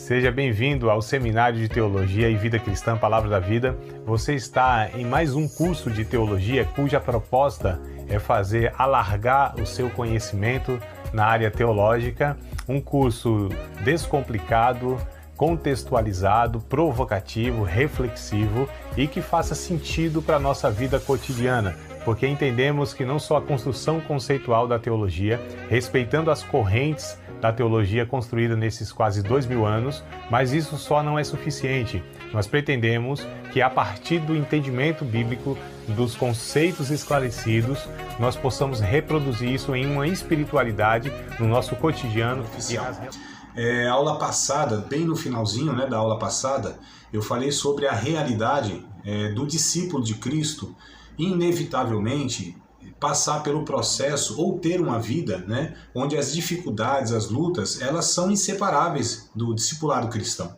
Seja bem-vindo ao Seminário de Teologia e Vida Cristã, Palavra da Vida. Você está em mais um curso de teologia cuja proposta é fazer alargar o seu conhecimento na área teológica. Um curso descomplicado, contextualizado, provocativo, reflexivo e que faça sentido para a nossa vida cotidiana, porque entendemos que não só a construção conceitual da teologia, respeitando as correntes da teologia construída nesses quase 2000 anos, mas isso só não é suficiente. Nós pretendemos que a partir do entendimento bíblico, dos conceitos esclarecidos, nós possamos reproduzir isso em uma espiritualidade no nosso cotidiano. Aula passada, bem no finalzinho da aula passada, eu falei sobre a realidade do discípulo de Cristo, inevitavelmente passar pelo processo ou ter uma vida onde as dificuldades, as lutas, elas são inseparáveis do discipulado cristão.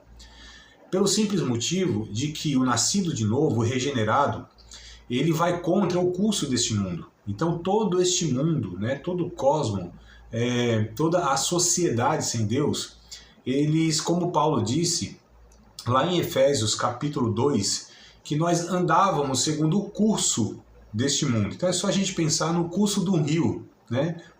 Pelo simples motivo de que o nascido de novo, o regenerado, ele vai contra o curso deste mundo. Então todo este mundo, todo o cosmo, toda a sociedade sem Deus, eles, como Paulo disse, lá em Efésios capítulo 2, que nós andávamos segundo o curso deste mundo. Então é só a gente pensar no curso do rio.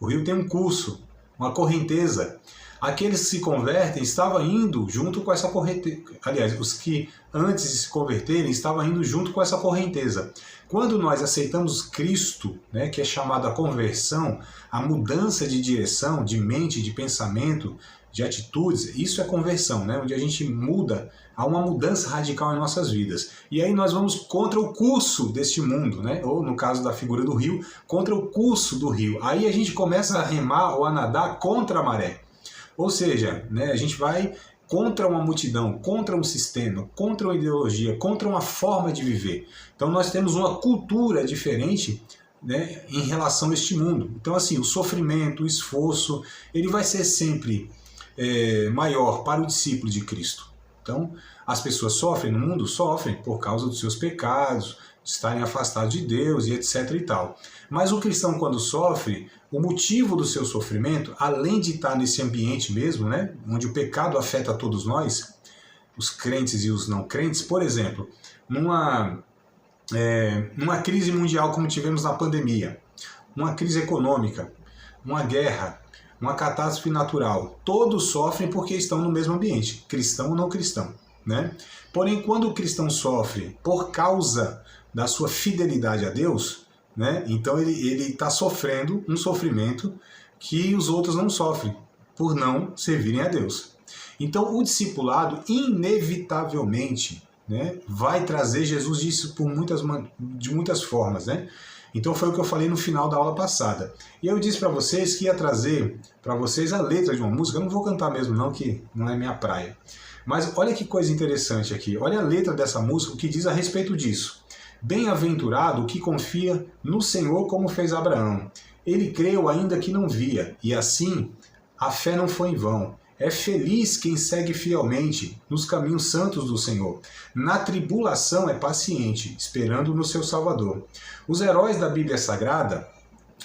O rio tem um curso, uma correnteza. Aqueles que se convertem estavam indo junto com essa correnteza. Aliás, os que antes de se converterem estavam indo junto com essa correnteza. Quando nós aceitamos Cristo, que é chamado a conversão, a mudança de direção, de mente, de pensamento, de atitudes, isso é conversão, onde a gente muda, há uma mudança radical em nossas vidas. E aí nós vamos contra o curso deste mundo, ou no caso da figura do rio, contra o curso do rio. Aí a gente começa a remar ou a nadar contra a maré. Ou seja, a gente vai contra uma multidão, contra um sistema, contra uma ideologia, contra uma forma de viver. Então nós temos uma cultura diferente em relação a este mundo. Então assim, o sofrimento, o esforço, ele vai ser sempre maior para o discípulo de Cristo. Então, as pessoas sofrem no mundo? Sofrem por causa dos seus pecados, de estarem afastados de Deus e etc e tal. Mas o cristão, quando sofre, o motivo do seu sofrimento, além de estar nesse ambiente mesmo, onde o pecado afeta todos nós, os crentes e os não crentes, por exemplo, numa crise mundial como tivemos na pandemia, uma crise econômica, uma guerra, uma catástrofe natural, todos sofrem porque estão no mesmo ambiente, cristão ou não cristão. Porém, quando o cristão sofre por causa da sua fidelidade a Deus, então ele está sofrendo um sofrimento que os outros não sofrem, por não servirem a Deus. Então o discipulado, inevitavelmente, vai trazer, Jesus disse de muitas formas, Então foi o que eu falei no final da aula passada. E eu disse para vocês que ia trazer para vocês a letra de uma música. Eu não vou cantar mesmo não, que não é minha praia. Mas olha que coisa interessante aqui. Olha a letra dessa música, o que diz a respeito disso. Bem-aventurado o que confia no Senhor como fez Abraão. Ele creu ainda que não via, e assim a fé não foi em vão. É feliz quem segue fielmente nos caminhos santos do Senhor. Na tribulação é paciente, esperando no seu Salvador. Os heróis da Bíblia Sagrada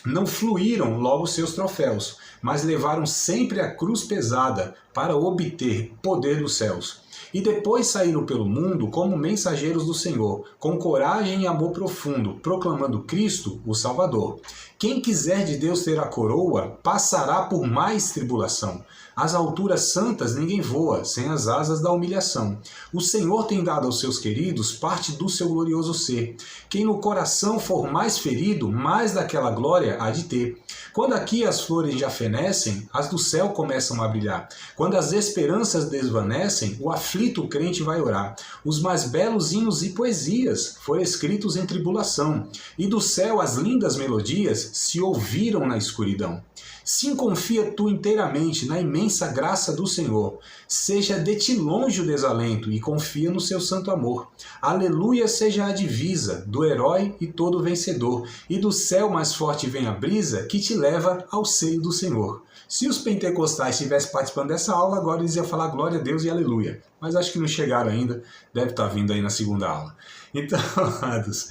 não fluíram logo seus troféus, mas levaram sempre a cruz pesada para obter poder dos céus. E depois saíram pelo mundo como mensageiros do Senhor, com coragem e amor profundo, proclamando Cristo, o Salvador. Quem quiser de Deus ter a coroa, passará por mais tribulação. Às alturas santas ninguém voa, sem as asas da humilhação. O Senhor tem dado aos seus queridos parte do seu glorioso ser. Quem no coração for mais ferido, mais daquela glória há de ter. Quando aqui as flores já fenecem, as do céu começam a brilhar. Quando as esperanças desvanecem, o aflito crente vai orar. Os mais belos hinos e poesias foram escritos em tribulação, e do céu as lindas melodias se ouviram na escuridão. Sim, confia tu inteiramente na imensa graça do Senhor. Seja de ti longe o desalento e confia no seu santo amor. Aleluia seja a divisa do herói e todo vencedor. E do céu mais forte vem a brisa que te leva ao seio do Senhor. Se os pentecostais estivessem participando dessa aula, agora eles iam falar glória a Deus e aleluia. Mas acho que não chegaram ainda, deve estar vindo aí na segunda aula. Então, amados,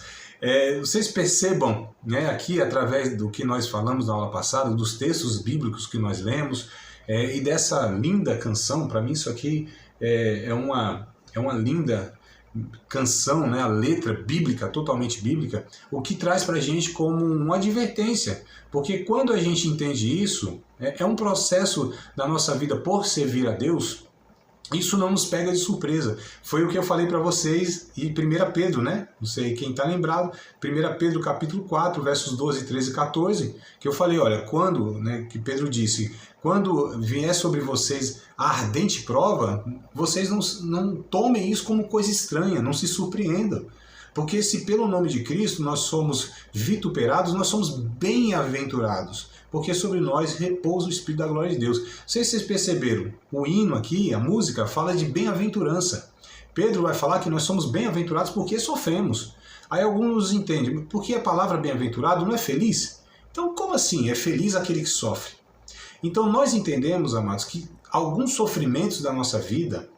vocês percebam, aqui através do que nós falamos na aula passada, dos textos bíblicos que nós lemos, e dessa linda canção. Para mim isso aqui é uma linda canção, né? A letra bíblica, totalmente bíblica, o que traz para a gente como uma advertência, porque quando a gente entende isso, é um processo da nossa vida por servir a Deus. Isso não nos pega de surpresa. Foi o que eu falei para vocês em 1 Pedro, né? Não sei quem está lembrado. 1 Pedro capítulo 4, versos 12, 13 e 14, que eu falei, olha, quando, né, que Pedro disse, quando vier sobre vocês a ardente prova, vocês não tomem isso como coisa estranha, não se surpreendam. Porque se pelo nome de Cristo nós somos vituperados, nós somos bem-aventurados, porque sobre nós repousa o Espírito da glória de Deus. Não sei se vocês perceberam, o hino aqui, a música, fala de bem-aventurança. Pedro vai falar que nós somos bem-aventurados porque sofremos. Aí alguns entendem, porque a palavra bem-aventurado não é feliz? Então como assim é feliz aquele que sofre? Então nós entendemos, amados, que alguns sofrimentos da nossa vida,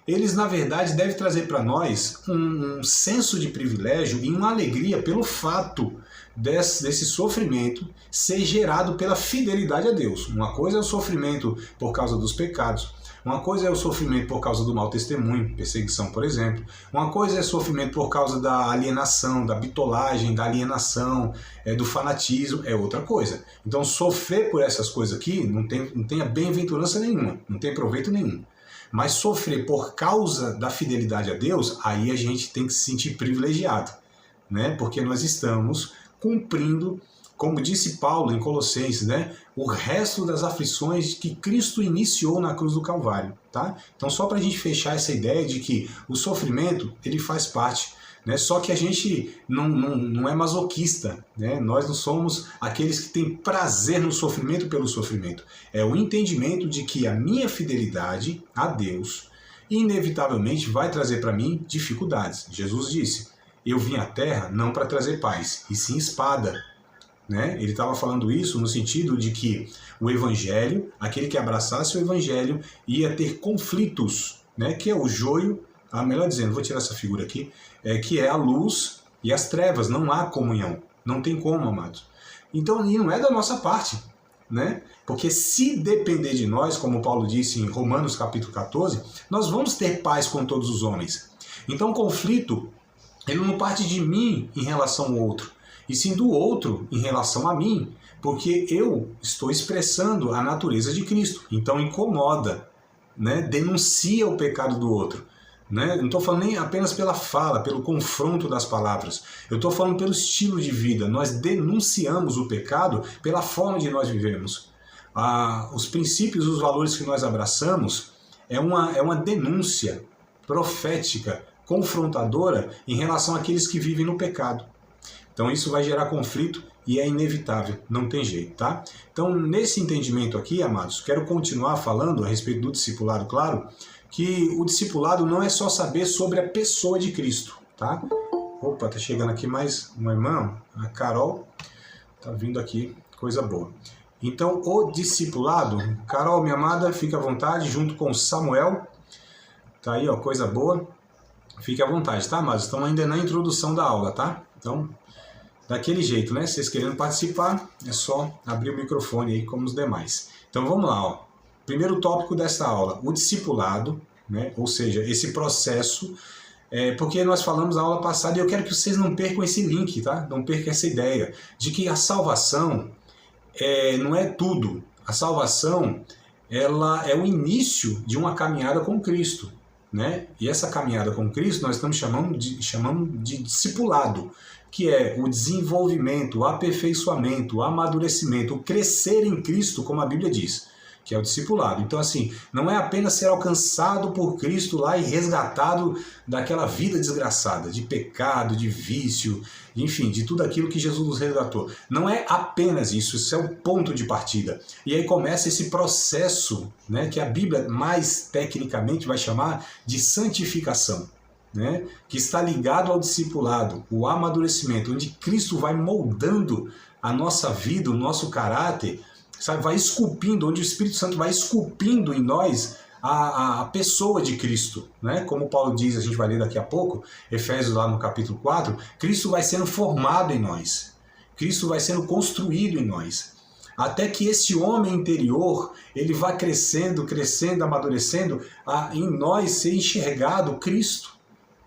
eles na verdade devem trazer para nós um senso de privilégio e uma alegria pelo fato desse sofrimento ser gerado pela fidelidade a Deus. Uma coisa é o sofrimento por causa dos pecados, uma coisa é o sofrimento por causa do mau testemunho, perseguição, por exemplo. Uma coisa é sofrimento por causa da alienação, da bitolagem, da alienação, do fanatismo, é outra coisa. Então sofrer por essas coisas aqui não tem bem-aventurança nenhuma, não tem proveito nenhum. Mas sofrer por causa da fidelidade a Deus, aí a gente tem que se sentir privilegiado, né? Porque nós estamos cumprindo, como disse Paulo em Colossenses, né? O resto das aflições que Cristo iniciou na cruz do Calvário, tá? Então só para a gente fechar essa ideia de que o sofrimento, ele faz parte, né? Só que a gente não é masoquista, né? Nós não somos aqueles que têm prazer no sofrimento pelo sofrimento. É o entendimento de que a minha fidelidade a Deus inevitavelmente vai trazer para mim dificuldades. Jesus disse, eu vim à terra não para trazer paz, e sim espada. Né? Ele estava falando isso no sentido de que o evangelho, aquele que abraçasse o evangelho, ia ter conflitos, né? Que é o joio, melhor dizendo, vou tirar essa figura aqui, que é a luz e as trevas, não há comunhão, não tem como, amados. Então, e não é da nossa parte, né? Porque se depender de nós, como Paulo disse em Romanos capítulo 14, nós vamos ter paz com todos os homens. Então o conflito, ele não parte de mim em relação ao outro, e sim do outro em relação a mim, porque eu estou expressando a natureza de Cristo. Então incomoda, né? Denuncia o pecado do outro. Né? Não estou falando nem apenas pela fala, pelo confronto das palavras. Eu estou falando pelo estilo de vida. Nós denunciamos o pecado pela forma de nós vivemos. Os princípios, os valores que nós abraçamos é uma denúncia profética, confrontadora em relação àqueles que vivem no pecado. Então isso vai gerar conflito e é inevitável, não tem jeito, tá? Então nesse entendimento aqui, amados, quero continuar falando a respeito do discipulado, claro, que o discipulado não é só saber sobre a pessoa de Cristo, tá? Opa, tá chegando aqui mais uma irmã, a Carol, tá vindo aqui, coisa boa. Então o discipulado, Carol, minha amada, fica à vontade, junto com Samuel, tá aí, ó, coisa boa, fique à vontade, tá, amados? Estamos ainda na introdução da aula, tá? Então, daquele jeito, né? Vocês querendo participar, é só abrir o microfone aí como os demais. Então vamos lá, ó. Primeiro tópico dessa aula, o discipulado, né? Ou seja, esse processo, porque nós falamos na aula passada e eu quero que vocês não percam esse link, tá? Não percam essa ideia de que a salvação não é tudo. A salvação, ela é o início de uma caminhada com Cristo, né? E essa caminhada com Cristo nós estamos chamando de discipulado, que é o desenvolvimento, o aperfeiçoamento, o amadurecimento, o crescer em Cristo, como a Bíblia diz, que é o discipulado. Então assim, não é apenas ser alcançado por Cristo lá e resgatado daquela vida desgraçada, de pecado, de vício, enfim, de tudo aquilo que Jesus nos resgatou. Não é apenas isso, isso é o ponto de partida. E aí começa esse processo, né, que a Bíblia mais tecnicamente vai chamar de santificação, né, que está ligado ao discipulado, o amadurecimento, onde Cristo vai moldando a nossa vida, o nosso caráter, sabe, vai esculpindo, onde o Espírito Santo vai esculpindo em nós a pessoa de Cristo, né? Como Paulo diz, a gente vai ler daqui a pouco, Efésios lá no capítulo 4, Cristo vai sendo formado em nós, Cristo vai sendo construído em nós. até que esse homem interior, ele vá crescendo, crescendo, amadurecendo, a em nós ser enxergado Cristo.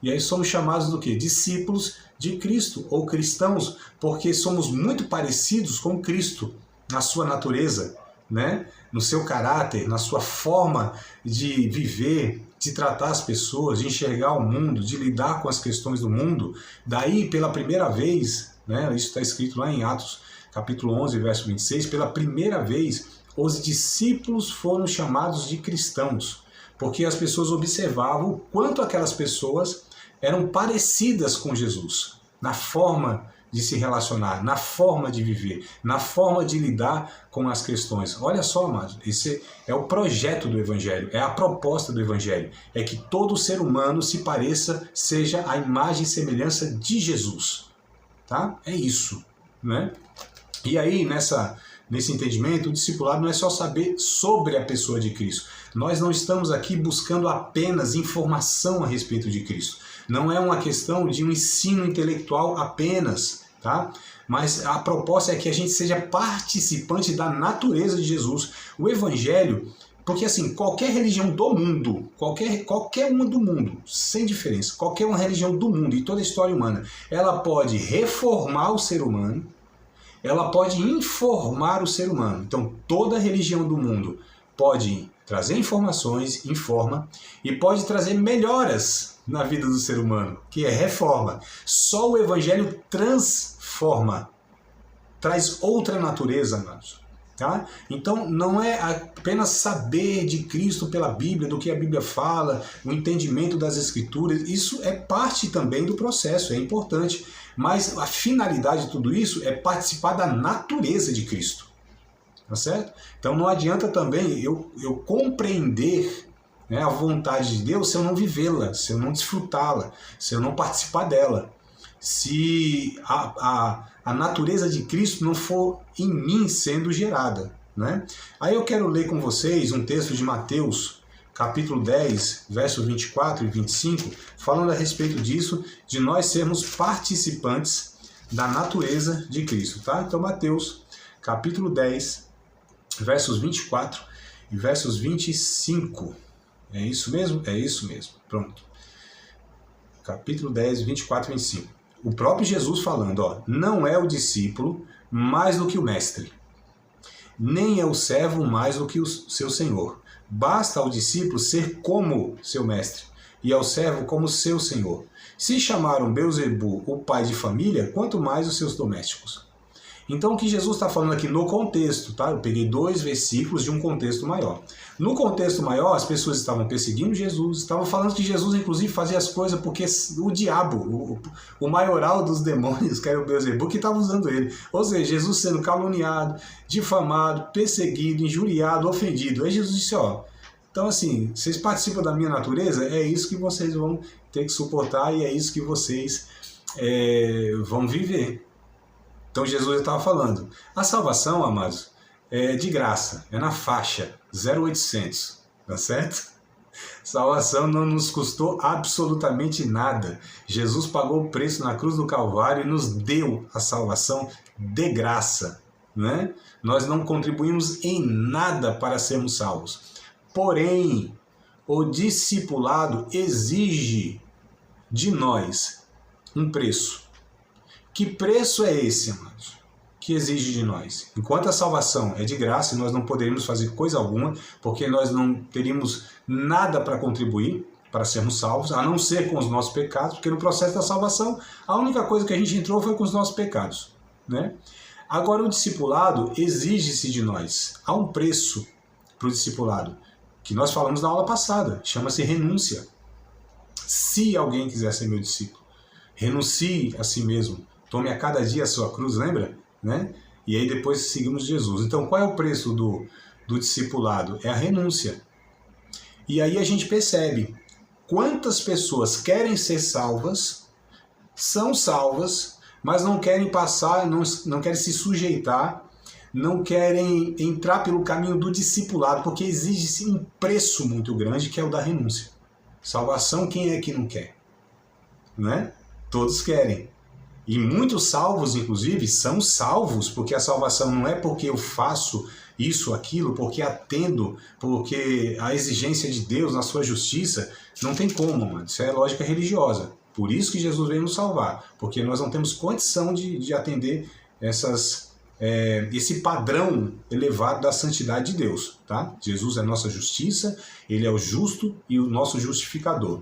E aí somos chamados do quê? Discípulos de Cristo, ou cristãos, porque somos muito parecidos com Cristo, na sua natureza, né? No seu caráter, na sua forma de viver, de tratar as pessoas, de enxergar o mundo, de lidar com as questões do mundo. Daí, pela primeira vez, né? Isso está escrito lá em Atos, capítulo 11, verso 26, pela primeira vez, os discípulos foram chamados de cristãos, porque as pessoas observavam o quanto aquelas pessoas eram parecidas com Jesus, na forma de se relacionar, na forma de viver, na forma de lidar com as questões. Olha só, amados, esse é o projeto do Evangelho, é a proposta do Evangelho, é que todo ser humano se pareça, seja a imagem e semelhança de Jesus. Tá? É isso, né? E aí, nesse entendimento, o discipulado não é só saber sobre a pessoa de Cristo. Nós não estamos aqui buscando apenas informação a respeito de Cristo. Não é uma questão de um ensino intelectual apenas, tá? Mas a proposta é que a gente seja participante da natureza de Jesus. O Evangelho, porque assim, qualquer religião do mundo, qualquer uma do mundo, sem diferença, qualquer uma religião do mundo e toda a história humana, ela pode reformar o ser humano, ela pode informar o ser humano. Então, toda religião do mundo pode trazer informações, informa, e pode trazer melhoras na vida do ser humano, que é reforma. Só o Evangelho transforma, traz outra natureza, amados. Tá? Então, não é apenas saber de Cristo pela Bíblia, do que a Bíblia fala, o entendimento das Escrituras, isso é parte também do processo, é importante. Mas a finalidade de tudo isso é participar da natureza de Cristo. Tá certo? Então não adianta também eu compreender, né, a vontade de Deus se eu não vivê-la, se eu não desfrutá-la, se eu não participar dela. Se a natureza de Cristo não for em mim sendo gerada. Né? Aí eu quero ler com vocês um texto de Mateus, capítulo 10, versos 24 e 25, falando a respeito disso, de nós sermos participantes da natureza de Cristo. Tá? Então Mateus, capítulo 10, versos 24 e versos 25. É isso mesmo? É isso mesmo. Pronto. Capítulo 10, 24 e 25. O próprio Jesus falando, ó, não é o discípulo mais do que o mestre, nem é o servo mais do que o seu senhor. Basta ao discípulo ser como seu mestre, e ao servo como seu senhor. Se chamaram Beelzebu o pai de família, quanto mais os seus domésticos. Então o que Jesus está falando aqui no contexto, tá? Eu peguei 2 versículos de um contexto maior. No contexto maior, as pessoas estavam perseguindo Jesus, estavam falando que Jesus inclusive fazia as coisas porque o diabo, o maioral dos demônios, que era o Beelzebu, que estava usando ele. Ou seja, Jesus sendo caluniado, difamado, perseguido, injuriado, ofendido. Aí Jesus disse, ó, então assim, vocês participam da minha natureza, é isso que vocês vão ter que suportar e é isso que vocês vão viver. Então Jesus estava falando, a salvação, amados, é de graça, é na faixa 0800, tá certo? Salvação não nos custou absolutamente nada. Jesus pagou o preço na cruz do Calvário e nos deu a salvação de graça, né? Nós não contribuímos em nada para sermos salvos. Porém, o discipulado exige de nós um preço. Que preço é esse, amados, que exige de nós? Enquanto a salvação é de graça e nós não poderíamos fazer coisa alguma, porque nós não teríamos nada para contribuir para sermos salvos, a não ser com os nossos pecados, porque no processo da salvação, a única coisa que a gente entrou foi com os nossos pecados. Né? Agora, o discipulado exige-se de nós. Há um preço para o discipulado, que nós falamos na aula passada, chama-se renúncia. Se alguém quiser ser meu discípulo, renuncie a si mesmo. Tome a cada dia a sua cruz, lembra? Né? E aí depois seguimos Jesus. Então qual é o preço do discipulado? É a renúncia. E aí a gente percebe quantas pessoas querem ser salvas, são salvas, mas não querem passar, não querem se sujeitar, não querem entrar pelo caminho do discipulado, porque exige-se um preço muito grande, que é o da renúncia. Salvação, quem é que não quer? Né? Todos querem. E muitos salvos, inclusive, são salvos, porque a salvação não é porque eu faço isso, aquilo, porque atendo, porque a exigência de Deus na sua justiça, não tem como, mano. Isso é lógica religiosa. Por isso que Jesus veio nos salvar, porque nós não temos condição de atender esse padrão elevado da santidade de Deus, tá? Jesus é nossa justiça, ele é o justo e o nosso justificador.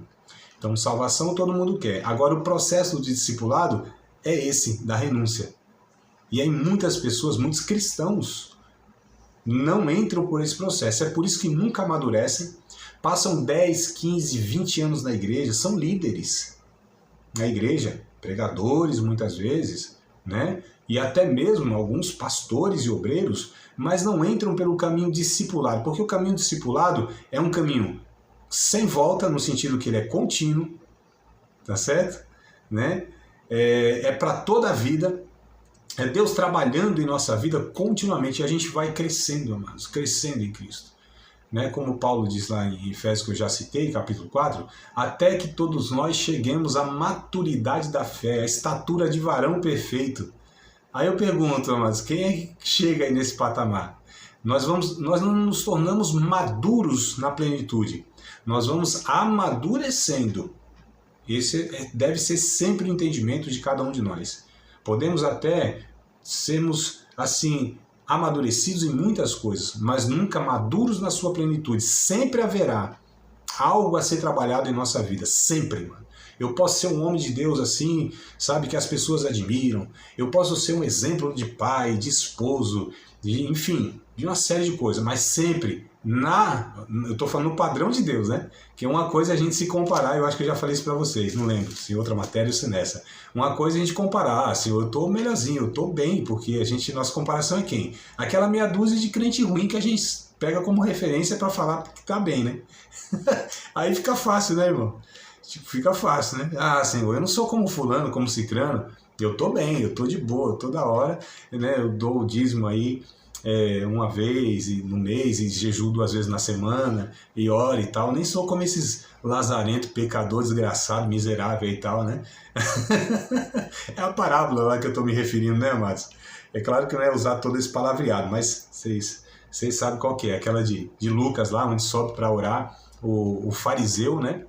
Então, salvação todo mundo quer. Agora, o processo de discipulado é esse, da renúncia. E aí muitas pessoas, muitos cristãos, não entram por esse processo. É por isso que nunca amadurecem, passam 10, 15, 20 anos na igreja, são líderes na igreja, pregadores muitas vezes, né? E até mesmo alguns pastores e obreiros, mas não entram pelo caminho discipulado, porque o caminho discipulado é um caminho sem volta, no sentido que ele é contínuo, tá certo? Né? É para toda a vida, é Deus trabalhando em nossa vida continuamente, e a gente vai crescendo, amados, crescendo em Cristo. Né? Como Paulo diz lá em Efésios, que eu já citei, capítulo 4, até que todos nós cheguemos à maturidade da fé, à estatura de varão perfeito. Aí eu pergunto, amados, quem é que chega aí nesse patamar? Nós não nos tornamos maduros na plenitude, nós vamos amadurecendo. Esse deve ser sempre o entendimento de cada um de nós. Podemos até sermos, assim, amadurecidos em muitas coisas, mas nunca maduros na sua plenitude. Sempre haverá algo a ser trabalhado em nossa vida, sempre, mano. Eu posso ser um homem de Deus assim, sabe, que as pessoas admiram. Eu posso ser um exemplo de pai, de esposo, enfim, de uma série de coisas, mas sempre eu tô falando no padrão de Deus, né? Que é uma coisa a gente se comparar, eu acho que eu já falei isso pra vocês, não lembro, se outra matéria ou se nessa. Uma coisa a gente comparar, assim, eu tô melhorzinho, eu tô bem, porque nossa comparação é quem? Aquela meia dúzia de crente ruim que a gente pega como referência pra falar que tá bem, né? Aí fica fácil, né, irmão? Tipo, fica fácil, né? Ah, Senhor, eu não sou como fulano, como cicrano, eu tô bem, eu tô de boa, toda hora, né? Eu dou o dízimo aí uma vez no mês, e jejuo 2 vezes na semana, e oro e tal. Nem sou como esses lazarentos, pecadores, desgraçados, miseráveis e tal, né? É a parábola lá que eu tô me referindo, né, amados? É claro que não é usar todo esse palavreado, mas vocês sabem qual que é. Aquela de Lucas lá, onde sobe para orar o fariseu, né?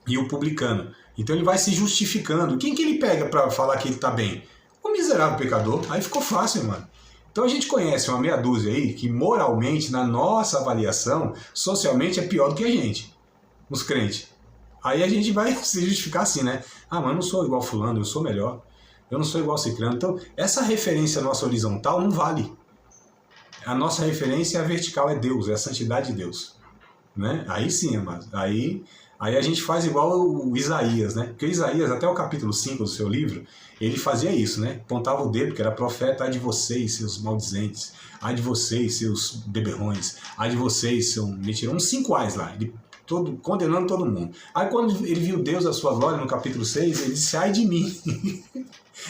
E o publicano. Então ele vai se justificando. Quem que ele pega para falar que ele tá bem? O miserável pecador. Aí ficou fácil, mano. Então a gente conhece uma meia dúzia aí que moralmente, na nossa avaliação, socialmente é pior do que a gente, os crentes. Aí a gente vai se justificar assim, né? Ah, mas eu não sou igual fulano, eu sou melhor. Eu não sou igual ciclano. Então essa referência nossa horizontal não vale. A nossa referência vertical é Deus, é a santidade de Deus. Né? Aí sim, amado. Aí a gente faz igual o Isaías, né? Porque o Isaías, até o capítulo 5 do seu livro, ele fazia isso, né? Apontava o dedo, que era profeta, ai de vocês, seus maldizentes, ai de vocês, seus beberrões, ai de vocês, seus mentirosos, uns 5 ais lá, condenando todo mundo. Aí quando ele viu Deus, a sua glória, no capítulo 6, ele disse, ai de mim,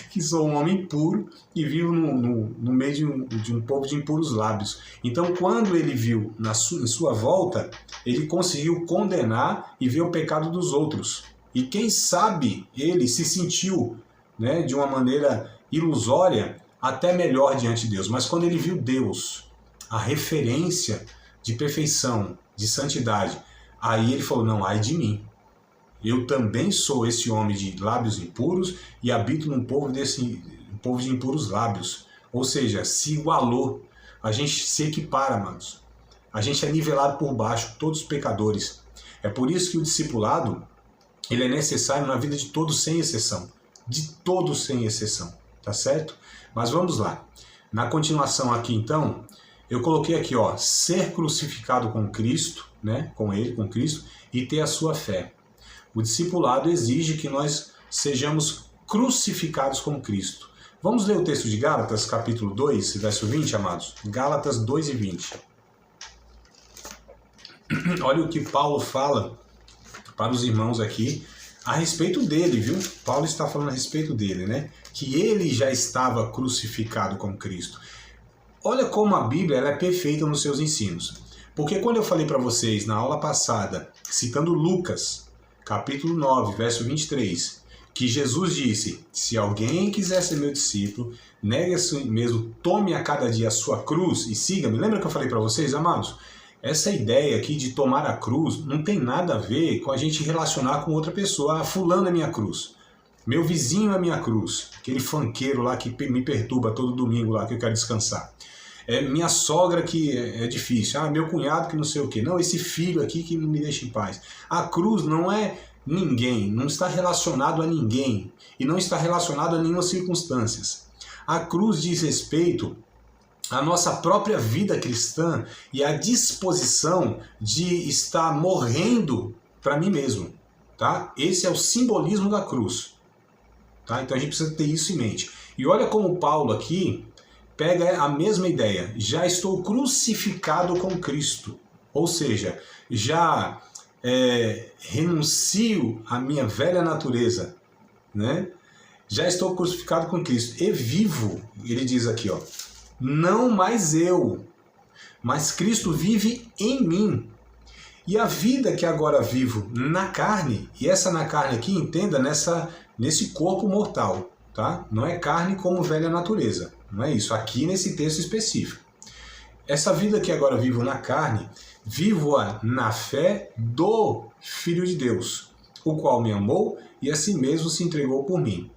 que sou um homem puro e vivo no meio de um povo de impuros lábios. Então, quando ele viu em sua volta, ele conseguiu condenar e ver o pecado dos outros. E quem sabe ele se sentiu, né, de uma maneira ilusória, até melhor diante de Deus. Mas quando ele viu Deus, a referência de perfeição, de santidade, aí ele falou, não, ai de mim. Eu também sou esse homem de lábios impuros e habito num povo de impuros lábios. Ou seja, se igualou. A gente se equipara, amados. A gente é nivelado por baixo, todos os pecadores. É por isso que o discipulado ele é necessário na vida de todos sem exceção. De todos sem exceção. Tá certo? Mas vamos lá. Na continuação aqui, então, eu coloquei aqui, ó, ser crucificado com Cristo, né, com ele, com Cristo, e ter a sua fé. O discipulado exige que nós sejamos crucificados com Cristo. Vamos ler o texto de Gálatas, capítulo 2, verso 20, amados? Gálatas 2 e 20. Olha o que Paulo fala para os irmãos aqui a respeito dele, viu? Paulo está falando a respeito dele, né? Que ele já estava crucificado com Cristo. Olha como a Bíblia ela é perfeita nos seus ensinos. Porque quando eu falei para vocês na aula passada, citando Lucas, capítulo 9, verso 23, que Jesus disse, se alguém quiser ser meu discípulo, negue a si mesmo, tome a cada dia a sua cruz e siga-me. Lembra que eu falei para vocês, amados? Essa ideia aqui de tomar a cruz não tem nada a ver com a gente relacionar com outra pessoa. Ah, fulano é minha cruz. Meu vizinho é minha cruz. Aquele funkeiro lá que me perturba todo domingo lá, que eu quero descansar. É minha sogra que é difícil. Ah, meu cunhado que não sei o quê. Não, esse filho aqui que não me deixa em paz. A cruz não é ninguém, não está relacionado a ninguém. E não está relacionado a nenhuma circunstâncias. A cruz diz respeito à nossa própria vida cristã e à disposição de estar morrendo para mim mesmo. Tá? Esse é o simbolismo da cruz. Tá? Então a gente precisa ter isso em mente. E olha como Paulo aqui pega a mesma ideia. Já estou crucificado com Cristo. Ou seja, já renuncio à minha velha natureza. Né? Já estou crucificado com Cristo. E vivo, ele diz aqui, ó, não mais eu, mas Cristo vive em mim. E a vida que agora vivo na carne, e essa na carne aqui, entenda, nesse corpo mortal, tá? Não é carne como velha natureza, não é isso, aqui nesse texto específico. Essa vida que agora vivo na carne, vivo-a na fé do Filho de Deus, o qual me amou e a si mesmo se entregou por mim.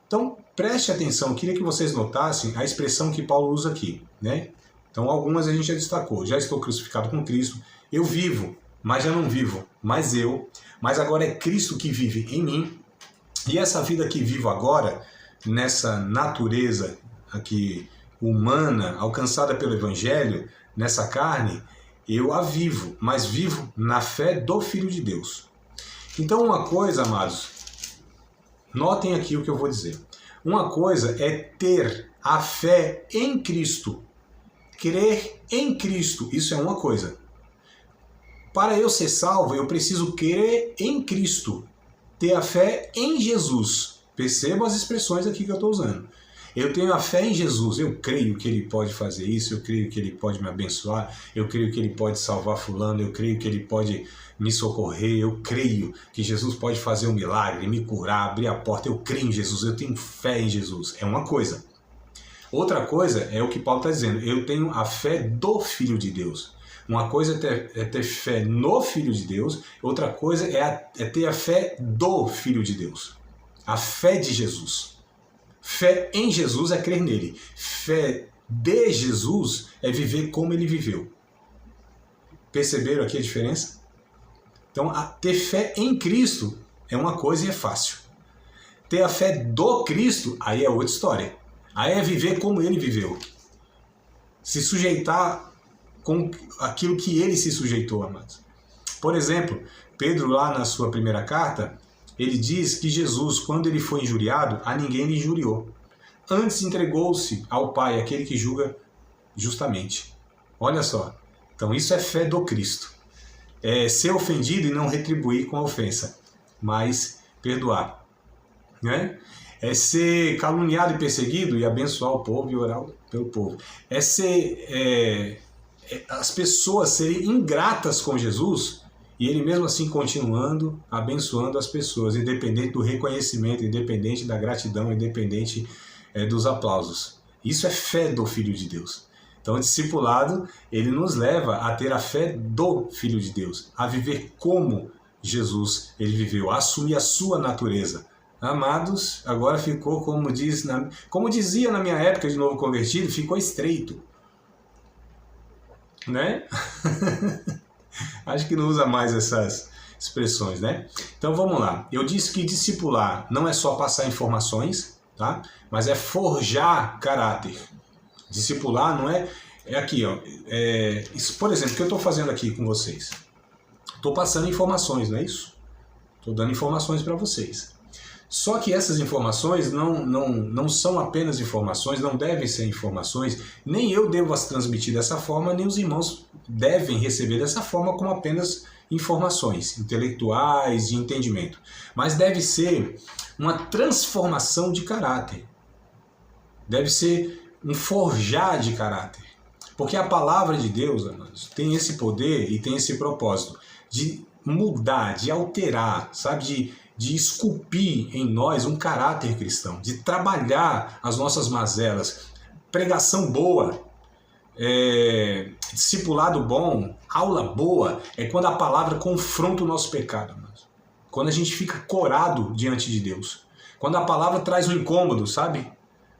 Então, preste atenção, eu queria que vocês notassem a expressão que Paulo usa aqui, né? Então, algumas a gente já destacou. Já estou crucificado com Cristo, eu vivo, mas já não vivo, mais eu, mas agora é Cristo que vive em mim. E essa vida que vivo agora, nessa natureza aqui humana, alcançada pelo Evangelho, nessa carne, eu a vivo, mas vivo na fé do Filho de Deus. Então, uma coisa, amados, notem aqui o que eu vou dizer. Uma coisa é ter a fé em Cristo, crer em Cristo, isso é uma coisa. Para eu ser salvo, eu preciso crer em Cristo, ter a fé em Jesus. Perceba as expressões aqui que eu estou usando. Eu tenho a fé em Jesus, eu creio que Ele pode fazer isso, eu creio que Ele pode me abençoar, eu creio que Ele pode salvar fulano, eu creio que Ele pode me socorrer, eu creio que Jesus pode fazer um milagre, me curar, abrir a porta, eu creio em Jesus, eu tenho fé em Jesus. É uma coisa. Outra coisa é o que Paulo está dizendo, eu tenho a fé do Filho de Deus. Uma coisa é ter fé no Filho de Deus, outra coisa é ter a fé do Filho de Deus. A fé de Jesus. Fé em Jesus é crer nele. Fé de Jesus é viver como ele viveu. Perceberam aqui a diferença? Então, ter fé em Cristo é uma coisa e é fácil. Ter a fé do Cristo, aí é outra história. Aí é viver como ele viveu. Se sujeitar com aquilo que ele se sujeitou, amados. Por exemplo, Pedro, lá na sua primeira carta, ele diz que Jesus, quando ele foi injuriado, a ninguém lhe injuriou. Antes entregou-se ao Pai, aquele que julga justamente. Olha só. Então isso é fé do Cristo. É ser ofendido e não retribuir com a ofensa, mas perdoar. Né? É ser caluniado e perseguido e abençoar o povo e orar pelo povo. É ser... as pessoas serem ingratas com Jesus e ele mesmo assim continuando abençoando as pessoas, independente do reconhecimento, independente da gratidão, independente dos aplausos. Isso é fé do Filho de Deus. Então o discipulado, ele nos leva a ter a fé do Filho de Deus, a viver como Jesus ele viveu, a assumir a sua natureza. Amados, agora ficou, como dizia na minha época de novo convertido, ficou estreito. Né? Acho que não usa mais essas expressões, né? Então vamos lá. Eu disse que discipular não é só passar informações, tá? Mas é forjar caráter. Discipular não é aqui, ó. Isso, por exemplo, o que eu estou fazendo aqui com vocês? Estou passando informações, não é isso? Estou dando informações para vocês. Só que essas informações não são apenas informações, não devem ser informações, nem eu devo as transmitir dessa forma, nem os irmãos devem receber dessa forma como apenas informações intelectuais, de entendimento. Mas deve ser uma transformação de caráter. Deve ser um forjar de caráter. Porque a palavra de Deus, amados, tem esse poder e tem esse propósito de mudar, de alterar, sabe, de esculpir em nós um caráter cristão, de trabalhar as nossas mazelas. Pregação boa, discipulado bom, aula boa, é quando a palavra confronta o nosso pecado. Quando a gente fica corado diante de Deus. Quando a palavra traz um incômodo, sabe?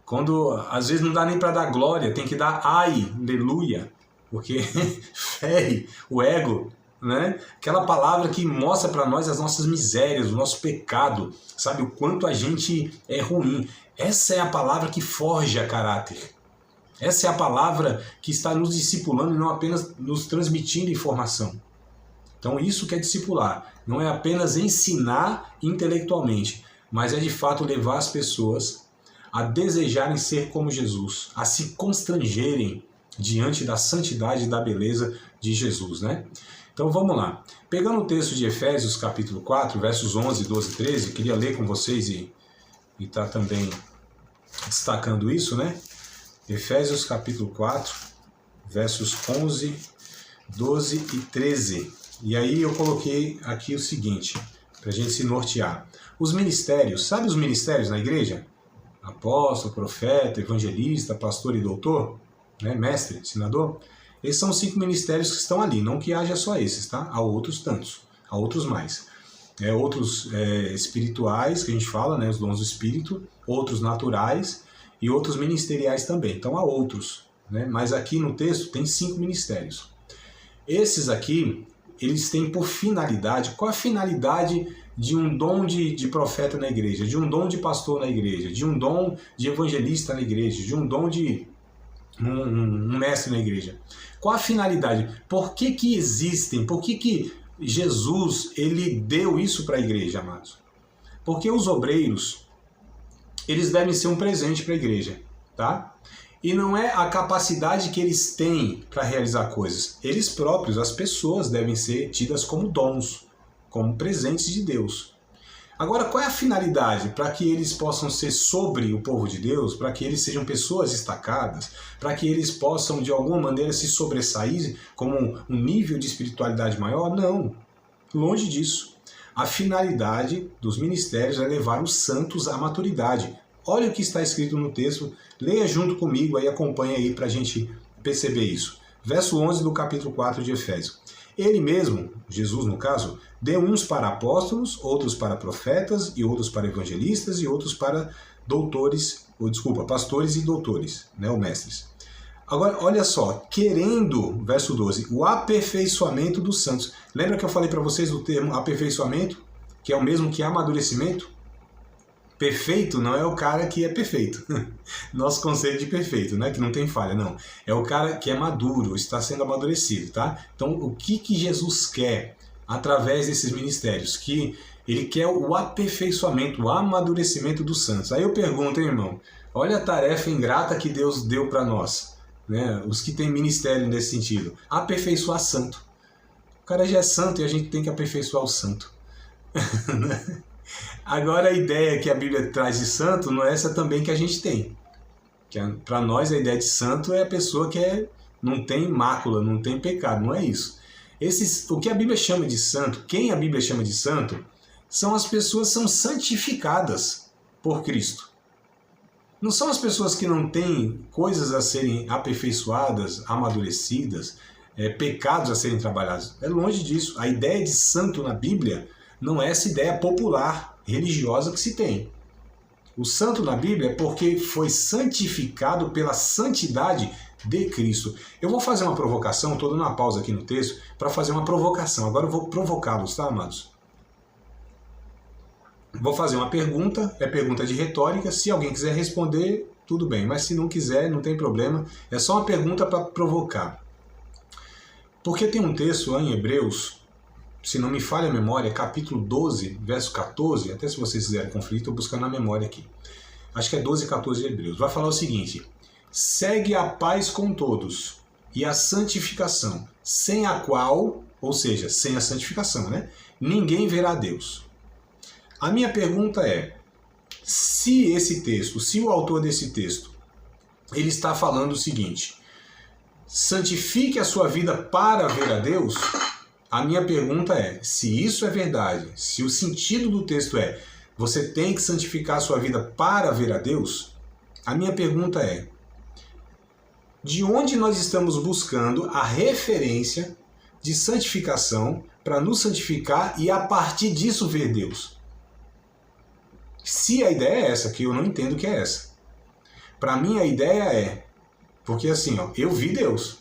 Quando às vezes não dá nem para dar glória, tem que dar ai, aleluia, porque fere o ego, né? Aquela palavra que mostra para nós as nossas misérias, o nosso pecado, sabe? O quanto a gente é ruim. Essa é a palavra que forja caráter. Essa é a palavra que está nos discipulando e não apenas nos transmitindo informação. Então isso que é discipular. Não é apenas ensinar intelectualmente, mas é de fato levar as pessoas a desejarem ser como Jesus, a se constrangerem diante da santidade e da beleza de Jesus, né? Então vamos lá. Pegando o texto de Efésios capítulo 4, versos 11, 12 e 13, queria ler com vocês e tá também destacando isso, né? Efésios capítulo 4, versos 11, 12 e 13. E aí eu coloquei aqui o seguinte, para a gente se nortear. Os ministérios, sabe os ministérios na igreja? Apóstolo, profeta, evangelista, pastor e doutor, né? Mestre, ensinador. Esses são os 5 ministérios que estão ali, não que haja só esses, tá? Há outros tantos, há outros mais. Outros espirituais, que a gente fala, né? Os dons do Espírito, outros naturais e outros ministeriais também. Então há outros, né? Mas aqui no texto tem 5 ministérios. Esses aqui, eles têm por finalidade, qual a finalidade de um dom de profeta na igreja, de um dom de pastor na igreja, de um dom de evangelista na igreja, de um dom de um mestre na igreja? Qual a finalidade? Por que que existem? Por que Jesus ele deu isso para a igreja, amados? Porque os obreiros, eles devem ser um presente para a igreja, tá? E não é a capacidade que eles têm para realizar coisas. Eles próprios, as pessoas, devem ser tidas como dons, como presentes de Deus. Agora, qual é a finalidade? Para que eles possam ser sobre o povo de Deus, para que eles sejam pessoas destacadas, para que eles possam, de alguma maneira, se sobressair como um nível de espiritualidade maior? Não, longe disso. A finalidade dos ministérios é levar os santos à maturidade. Olha o que está escrito no texto, leia junto comigo, aí acompanha aí para a gente perceber isso. Verso 11 do capítulo 4 de Efésios. Ele mesmo, Jesus no caso, deu uns para apóstolos, outros para profetas, e outros para evangelistas, e outros para pastores e doutores, né, ou mestres. Agora, olha só, querendo, verso 12, o aperfeiçoamento dos santos. Lembra que eu falei para vocês do termo aperfeiçoamento, que é o mesmo que amadurecimento? Perfeito não é o cara que é perfeito. Nosso conceito de perfeito, né? Que não tem falha, não. É o cara que é maduro, está sendo amadurecido, tá? Então, o que Jesus quer através desses ministérios? Que ele quer o aperfeiçoamento, o amadurecimento dos santos. Aí eu pergunto, hein, irmão? Olha a tarefa ingrata que Deus deu para nós, né? Os que têm ministério nesse sentido. Aperfeiçoar santo. O cara já é santo e a gente tem que aperfeiçoar o santo. Agora a ideia que a Bíblia traz de santo não é essa também que a gente tem. Para nós a ideia de santo é a pessoa que não tem mácula, não tem pecado, não é isso. O que a Bíblia chama de santo, quem a Bíblia chama de santo, são as pessoas que são santificadas por Cristo. Não são as pessoas que não têm coisas a serem aperfeiçoadas, amadurecidas, pecados a serem trabalhados. É longe disso. A ideia de santo na Bíblia não é essa ideia popular, religiosa que se tem. O santo na Bíblia é porque foi santificado pela santidade de Cristo. Eu vou fazer uma provocação, estou dando uma pausa aqui no texto, para fazer uma provocação. Agora eu vou provocá-los, tá, amados? Vou fazer uma pergunta, é pergunta de retórica. Se alguém quiser responder, tudo bem. Mas se não quiser, não tem problema. É só uma pergunta para provocar. Porque tem um texto lá em Hebreus, se não me falha a memória, capítulo 12, verso 14, até se vocês fizerem conflito, estou buscando na memória aqui. Acho que é 12 e 14 de Hebreus. Vai falar o seguinte: segue a paz com todos e a santificação, sem a qual, ou seja, sem a santificação, né, ninguém verá Deus. A minha pergunta é, se esse texto, se o autor desse texto, ele está falando o seguinte: santifique a sua vida para ver a Deus, A minha pergunta é, se isso é verdade, se o sentido do texto é você tem que santificar a sua vida para ver a Deus, a minha pergunta é, de onde nós estamos buscando a referência de santificação para nos santificar e a partir disso ver Deus? Se a ideia é essa, que eu não entendo que é essa. Para mim a ideia é, porque assim, ó, eu vi Deus.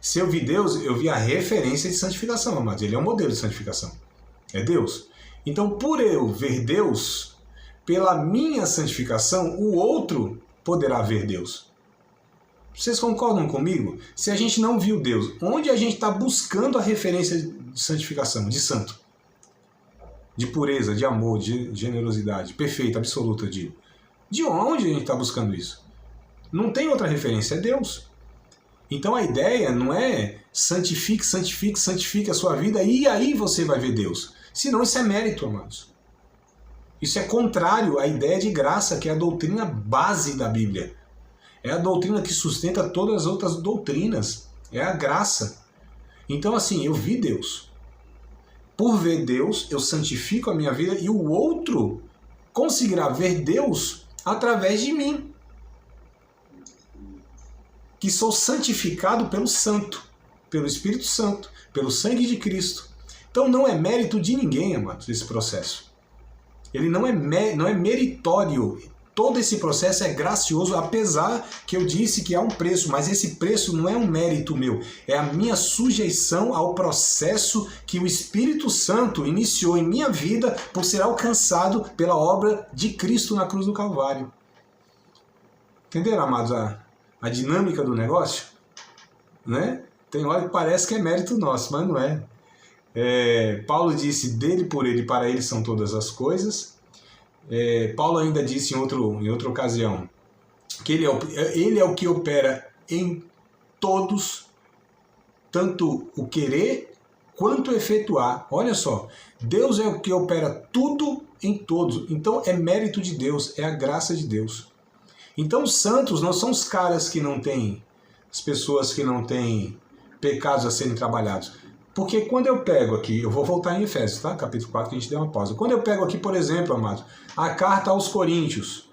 Se eu vi Deus, eu vi a referência de santificação, amados. Ele é um modelo de santificação. É Deus. Então, por eu ver Deus, pela minha santificação, o outro poderá ver Deus. Vocês concordam comigo? Se a gente não viu Deus, onde a gente está buscando a referência de santificação, de santo? De pureza, de amor, de generosidade, perfeita, absoluta, digo. De onde a gente está buscando isso? Não tem outra referência, é Deus. Então a ideia não é santifique, santifique, santifique a sua vida e aí você vai ver Deus. Senão isso é mérito, amados. Isso é contrário à ideia de graça, que é a doutrina base da Bíblia. É a doutrina que sustenta todas as outras doutrinas. É a graça. Então assim, eu vi Deus. Por ver Deus, eu santifico a minha vida e o outro conseguirá ver Deus através de mim, que sou santificado pelo Santo, pelo Espírito Santo, pelo sangue de Cristo. Então não é mérito de ninguém, amados, esse processo. Ele não é meritório. Todo esse processo é gracioso, apesar que eu disse que há um preço, mas esse preço não é um mérito meu, é a minha sujeição ao processo que o Espírito Santo iniciou em minha vida por ser alcançado pela obra de Cristo na cruz do Calvário. Entenderam, amados, a dinâmica do negócio? Né? Tem hora que parece que é mérito nosso, mas não é. Paulo disse, dele, por ele, para ele são todas as coisas. Paulo ainda disse em outra ocasião que ele é o que opera em todos, tanto o querer quanto o efetuar. Olha só, Deus é o que opera tudo em todos. Então é mérito de Deus, é a graça de Deus. Então os santos não são os caras que não têm, as pessoas que não têm pecados a serem trabalhados. Porque quando eu pego aqui, eu vou voltar em Efésios, tá? Capítulo 4, que a gente deu uma pausa. Quando eu pego aqui, por exemplo, amados, a carta aos Coríntios,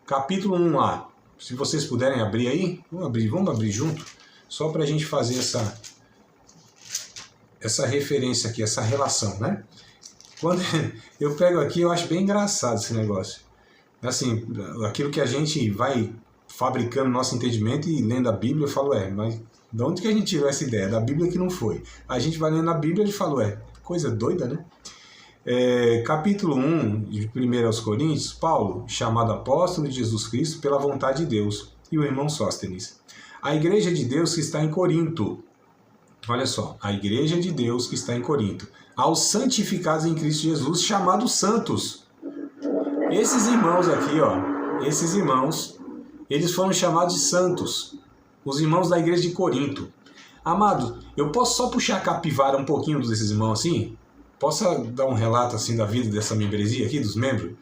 capítulo 1 lá. Se vocês puderem abrir aí, vamos abrir junto, só para a gente fazer essa referência aqui, essa relação, né? Quando eu pego aqui, eu acho bem engraçado esse negócio. Assim, aquilo que a gente vai fabricando nosso entendimento e lendo a Bíblia, eu falo, mas de onde que a gente tirou essa ideia? Da Bíblia que não foi. A gente vai lendo a Bíblia e fala, coisa doida, né? Capítulo 1, de 1 aos Coríntios, Paulo, chamado apóstolo de Jesus Cristo pela vontade de Deus, e o irmão Sóstenes. A igreja de Deus que está em Corinto. Olha só, a igreja de Deus que está em Corinto. Aos santificados em Cristo Jesus, chamados santos. Esses irmãos aqui, esses irmãos, eles foram chamados de santos. Os irmãos da igreja de Corinto. Amado, eu posso só puxar a capivara um pouquinho desses irmãos assim? Posso dar um relato assim da vida dessa membresia aqui, dos membros?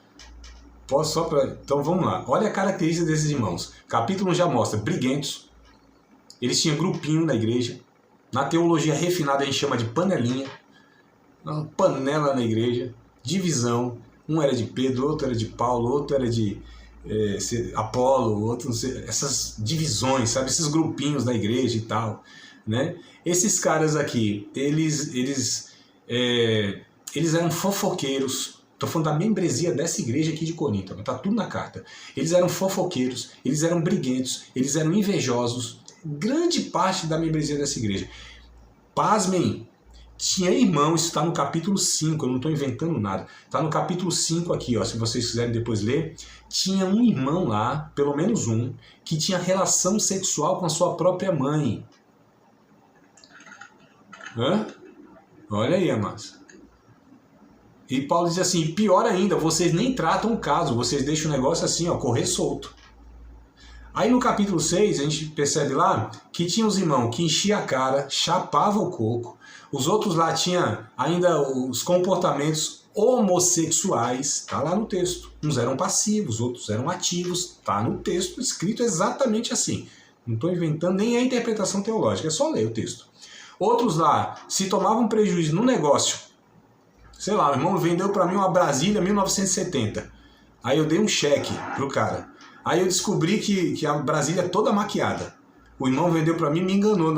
Posso só para... Então vamos lá. Olha a característica desses irmãos. Capítulo 1 já mostra, briguentos. Eles tinham grupinho na igreja. Na teologia refinada a gente chama de panelinha. Uma panela na igreja. Divisão. Um era de Pedro, outro era de Paulo, outro era de Apolo, outro, não sei, essas divisões, sabe? Esses grupinhos da igreja e tal, né? Esses caras aqui, eles eram fofoqueiros. Estou falando da membresia dessa igreja aqui de Corinto, está tudo na carta. Eles eram fofoqueiros, eles eram briguentos, eles eram invejosos. Grande parte da membresia dessa igreja. Pasmem, tinha irmão, isso está no capítulo 5, eu não estou inventando nada. Está no capítulo 5 aqui, se vocês quiserem depois ler. Tinha um irmão lá, pelo menos um, que tinha relação sexual com a sua própria mãe. Olha aí, amados. E Paulo diz assim, pior ainda, vocês nem tratam o caso, vocês deixam o negócio assim, correr solto. Aí no capítulo 6, a gente percebe lá que tinha os irmãos que enchiam a cara, chapavam o coco. Os outros lá tinham ainda os comportamentos homossexuais, está lá no texto. Uns eram passivos, outros eram ativos, está no texto, escrito exatamente assim. Não estou inventando nem a interpretação teológica, é só ler o texto. Outros lá, se tomavam prejuízo no negócio, sei lá, o irmão vendeu para mim uma Brasília 1970. Aí eu dei um cheque pro cara. Aí eu descobri que a Brasília é toda maquiada. O irmão vendeu para mim e me enganou.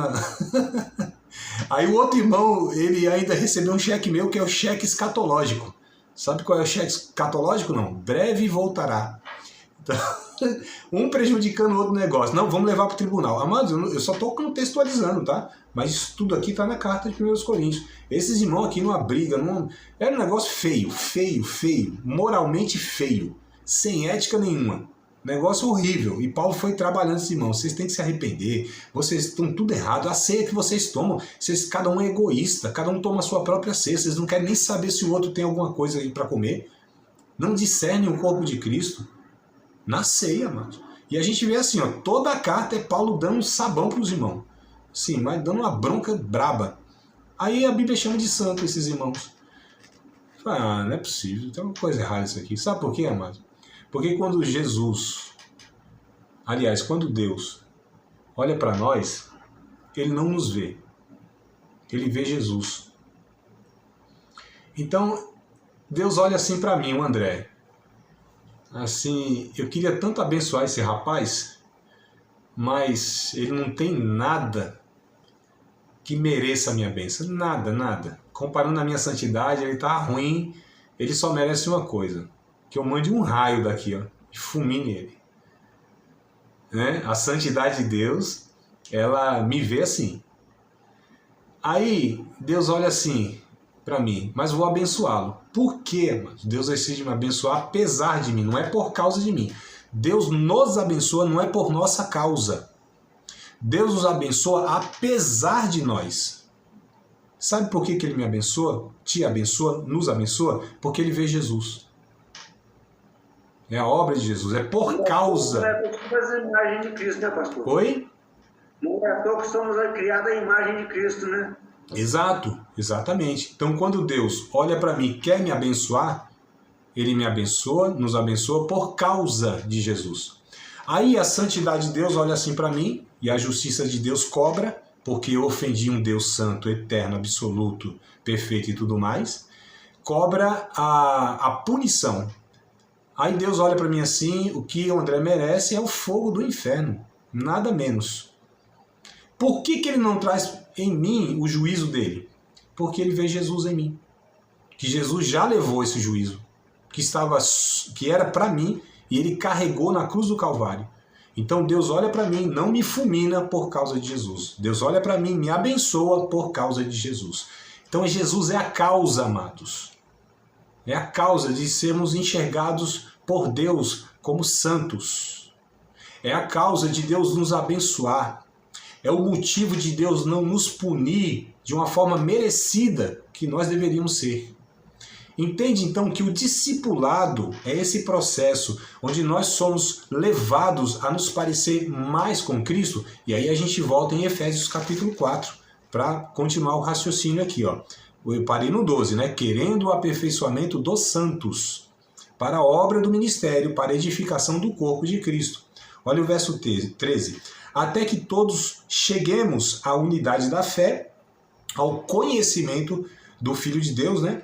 Aí o outro irmão, ele ainda recebeu um cheque meu, que é o cheque escatológico. Sabe qual é o cheque escatológico? Não. Breve voltará. Então, um prejudicando o outro negócio. Não, vamos levar para o tribunal. Amados, eu só estou contextualizando, tá? Mas isso tudo aqui está na carta de 1 Coríntios. Esses irmãos aqui numa briga, era um negócio feio, moralmente feio, sem ética nenhuma. Negócio horrível. E Paulo foi trabalhando esses irmãos. Vocês têm que se arrepender. Vocês estão tudo errado. A ceia que vocês tomam, cada um é egoísta. Cada um toma a sua própria ceia. Vocês não querem nem saber se o outro tem alguma coisa aí para comer. Não discernem o corpo de Cristo na ceia, mano. E a gente vê assim, ó, toda a carta é Paulo dando um sabão para os irmãos. Sim, mas dando uma bronca braba. Aí a Bíblia chama de santo esses irmãos. Ah, não é possível. Tem uma coisa errada isso aqui. Sabe por quê, amado? Porque quando Deus olha para nós, Ele não nos vê. Ele vê Jesus. Então, Deus olha assim para mim, o André. Assim, eu queria tanto abençoar esse rapaz, mas ele não tem nada que mereça a minha bênção. Nada. Comparando a minha santidade, ele tá ruim. Ele só merece uma coisa. Que eu mande um raio daqui, ó, e fulmine ele. Né? A santidade de Deus, ela me vê assim. Aí, Deus olha assim para mim, mas vou abençoá-lo. Por quê? Deus decide me abençoar apesar de mim, não é por causa de mim. Deus nos abençoa, não é por nossa causa. Deus nos abençoa apesar de nós. Sabe por que Ele me abençoa? Te abençoa, nos abençoa? Porque Ele vê Jesus. É a obra de Jesus, é por causa. Não é por somos a imagem de Cristo, né, pastor? Oi? Não é à toa que somos criados à imagem de Cristo, né? Exato, exatamente. Então quando Deus olha para mim e quer me abençoar, Ele me abençoa, nos abençoa por causa de Jesus. Aí a santidade de Deus olha assim para mim e a justiça de Deus cobra, porque eu ofendi um Deus santo, eterno, absoluto, perfeito e tudo mais, cobra a punição. Aí Deus olha para mim assim, o que o André merece é o fogo do inferno, nada menos. Por que Ele não traz em mim o juízo dele? Porque Ele vê Jesus em mim. Que Jesus já levou esse juízo, que era para mim, e Ele carregou na cruz do Calvário. Então Deus olha para mim, não me fulmina por causa de Jesus. Deus olha para mim, me abençoa por causa de Jesus. Então Jesus é a causa, amados. É a causa de sermos enxergados por Deus como santos. É a causa de Deus nos abençoar. É o motivo de Deus não nos punir de uma forma merecida que nós deveríamos ser. Entende então que o discipulado é esse processo onde nós somos levados a nos parecer mais com Cristo. E aí a gente volta em Efésios capítulo 4 para continuar o raciocínio aqui, ó. Eu parei no 12, né? Querendo o aperfeiçoamento dos santos, para a obra do ministério, para a edificação do corpo de Cristo. Olha o verso 13. Até que todos cheguemos à unidade da fé, ao conhecimento do Filho de Deus, né?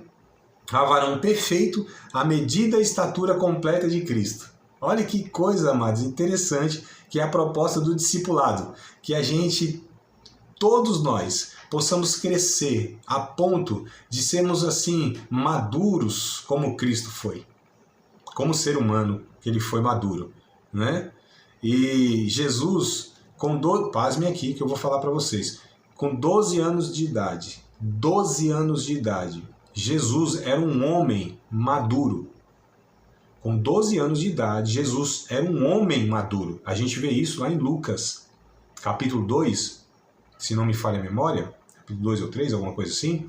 A varão perfeito, à medida e estatura completa de Cristo. Olha que coisa, amados, interessante, que é a proposta do discipulado. Que a gente, todos nós, possamos crescer a ponto de sermos assim maduros como Cristo foi. Como ser humano, que ele foi maduro, né? E Jesus, pasmem aqui que eu vou falar para vocês, com 12 anos de idade, Jesus era um homem maduro. Com 12 anos de idade, Jesus era um homem maduro. A gente vê isso lá em Lucas, capítulo 2, se não me falha a memória, capítulo 2 ou 3, alguma coisa assim,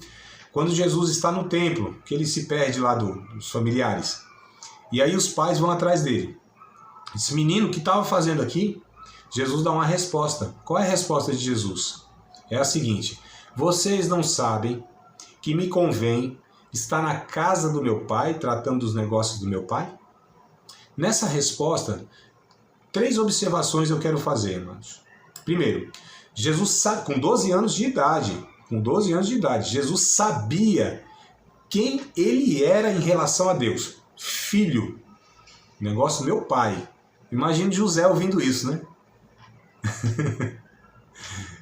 quando Jesus está no templo, que ele se perde lá dos familiares. E aí os pais vão atrás dele. Esse menino, o que estava fazendo aqui? Jesus dá uma resposta. Qual é a resposta de Jesus? É a seguinte: vocês não sabem que me convém estar na casa do meu pai, tratando dos negócios do meu pai? Nessa resposta, 3 observações eu quero fazer, irmãos. Primeiro, Jesus sabe, com 12 anos de idade, com 12 anos de idade, Jesus sabia quem ele era em relação a Deus. Filho. Negócio meu pai. Imagine José ouvindo isso, né?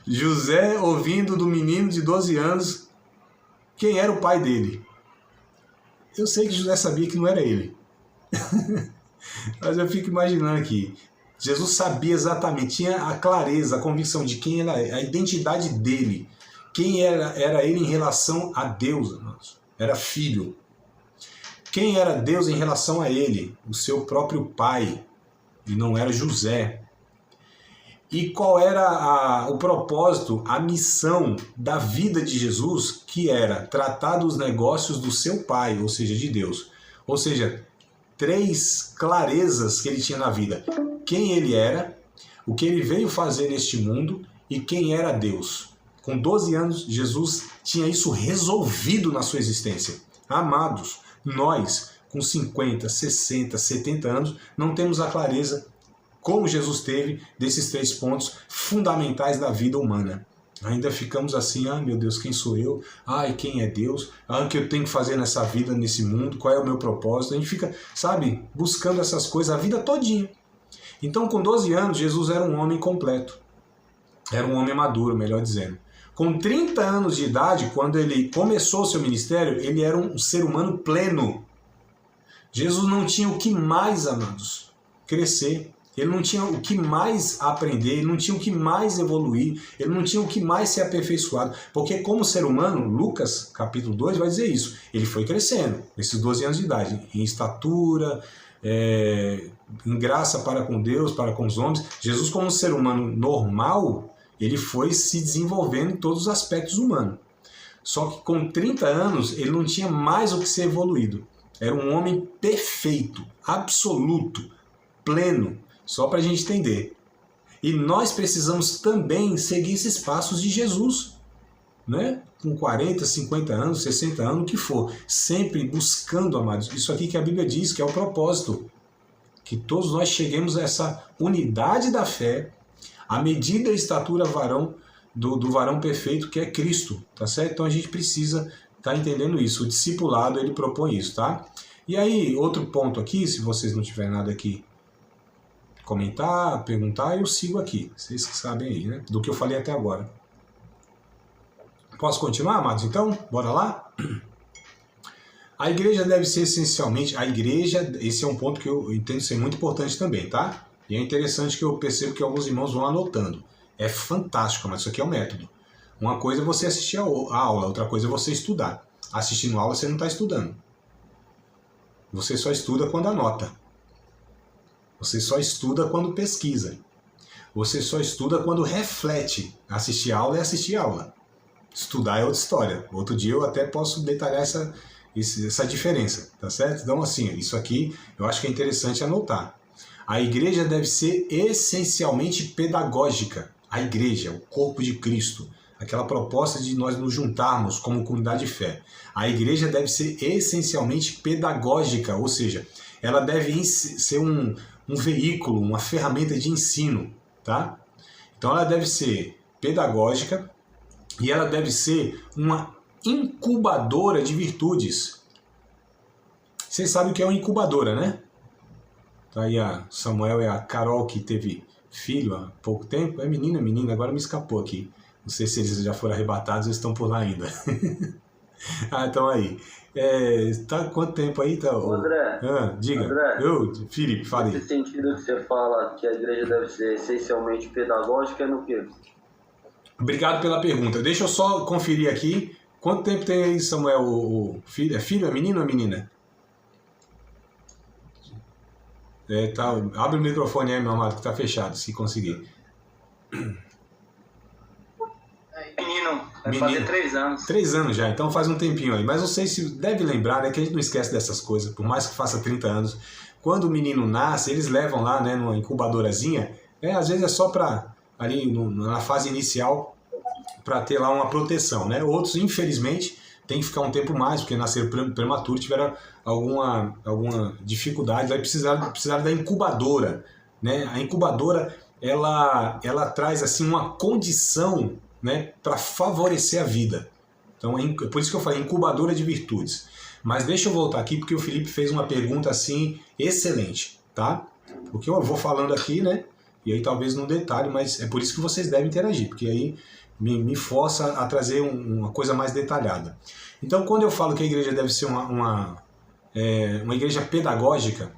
José ouvindo do menino de 12 anos quem era o pai dele. Eu sei que José sabia que não era ele. Mas eu fico imaginando aqui. Jesus sabia exatamente, tinha a clareza, a convicção de quem era, a identidade dele. Quem era ele em relação a Deus, amados. Era filho. Quem era Deus em relação a ele? O seu próprio pai. E não era José. E qual era o propósito, a missão da vida de Jesus, que era tratar dos negócios do seu pai, ou seja, de Deus. Ou seja, 3 clarezas que ele tinha na vida. Quem ele era, o que ele veio fazer neste mundo e quem era Deus. Com 12 anos, Jesus tinha isso resolvido na sua existência. Amados, nós, com 50, 60, 70 anos, não temos a clareza como Jesus teve desses 3 pontos fundamentais da vida humana. Ainda ficamos assim, meu Deus, quem sou eu? Quem é Deus? O que eu tenho que fazer nessa vida, nesse mundo? Qual é o meu propósito? A gente fica, sabe, buscando essas coisas a vida todinha. Então, com 12 anos, Jesus era um homem completo. Era um homem maduro, melhor dizendo. Com 30 anos de idade, quando ele começou o seu ministério, ele era um ser humano pleno. Jesus não tinha o que mais, amados, crescer. Ele não tinha o que mais aprender, ele não tinha o que mais evoluir, ele não tinha o que mais ser aperfeiçoado. Porque como ser humano, Lucas capítulo 2 vai dizer isso, ele foi crescendo, nesses 12 anos de idade, em estatura, em graça para com Deus, para com os homens. Jesus, como um ser humano normal, ele foi se desenvolvendo em todos os aspectos humanos. Só que com 30 anos, ele não tinha mais o que ser evoluído. Era um homem perfeito, absoluto, pleno. Só para a gente entender. E nós precisamos também seguir esses passos de Jesus, né? Com 40, 50 anos, 60 anos, o que for. Sempre buscando, amados. Isso aqui que a Bíblia diz, que é o propósito. Que todos nós cheguemos a essa unidade da fé, à medida e estatura do varão perfeito, que é Cristo. Tá certo? Então a gente precisa estar entendendo isso. O discipulado, ele propõe isso, tá? E aí, outro ponto aqui, se vocês não tiverem nada aqui, comentar, perguntar, eu sigo aqui. Vocês que sabem aí, né? Do que eu falei até agora. Posso continuar, amados? Então, bora lá? A igreja deve ser essencialmente... esse é um ponto que eu entendo ser muito importante também, tá? E é interessante que eu percebo que alguns irmãos vão anotando. É fantástico, mas isso aqui é um método. Uma coisa é você assistir a aula, outra coisa é você estudar. Assistindo a aula, você não está estudando. Você só estuda quando anota. Você só estuda quando pesquisa. Você só estuda quando reflete. Assistir aula é assistir aula. Estudar é outra história. Outro dia eu até posso detalhar essa diferença, tá certo? Então, assim, isso aqui eu acho que é interessante anotar. A igreja deve ser essencialmente pedagógica. A igreja, o corpo de Cristo. Aquela proposta de nós nos juntarmos como comunidade de fé. A igreja deve ser essencialmente pedagógica, ou seja, ela deve ser um veículo, uma ferramenta de ensino, tá? Então ela deve ser pedagógica e ela deve ser uma incubadora de virtudes. Vocês sabem o que é uma incubadora, né? Tá aí a Samuel e a Carol, que teve filho há pouco tempo. É menina, agora me escapou aqui. Não sei se eles já foram arrebatados ou estão por lá ainda. Então aí. Tá quanto tempo aí? Tá, André, diga. André, Felipe, fale. nesse sentido que você fala que a igreja deve ser essencialmente pedagógica, é no quê? Obrigado pela pergunta. Deixa eu só conferir aqui. Quanto tempo tem aí, Samuel? O filho? É filho? É menino ou é menina? Tá, abre o microfone aí, meu amado, que tá fechado, se conseguir. Menino, vai fazer 3 anos. 3 anos já, então faz um tempinho aí. Mas não sei se deve lembrar, né, que a gente não esquece dessas coisas, por mais que faça 30 anos. Quando o menino nasce, eles levam lá, né, numa incubadorazinha, às vezes é só para ali na fase inicial, para ter lá uma proteção, né? Outros, infelizmente, tem que ficar um tempo mais, porque nasceram prematuro, tiveram alguma dificuldade, vai precisar da incubadora, né? A incubadora, ela traz assim uma condição né, para favorecer a vida. Então, por isso que eu falei incubadora de virtudes. Mas deixa eu voltar aqui, porque o Felipe fez uma pergunta assim excelente, tá? Porque eu vou falando aqui, né? E aí talvez num detalhe, mas é por isso que vocês devem interagir, porque aí me força a trazer uma coisa mais detalhada. Então, quando eu falo que a igreja deve ser uma igreja pedagógica,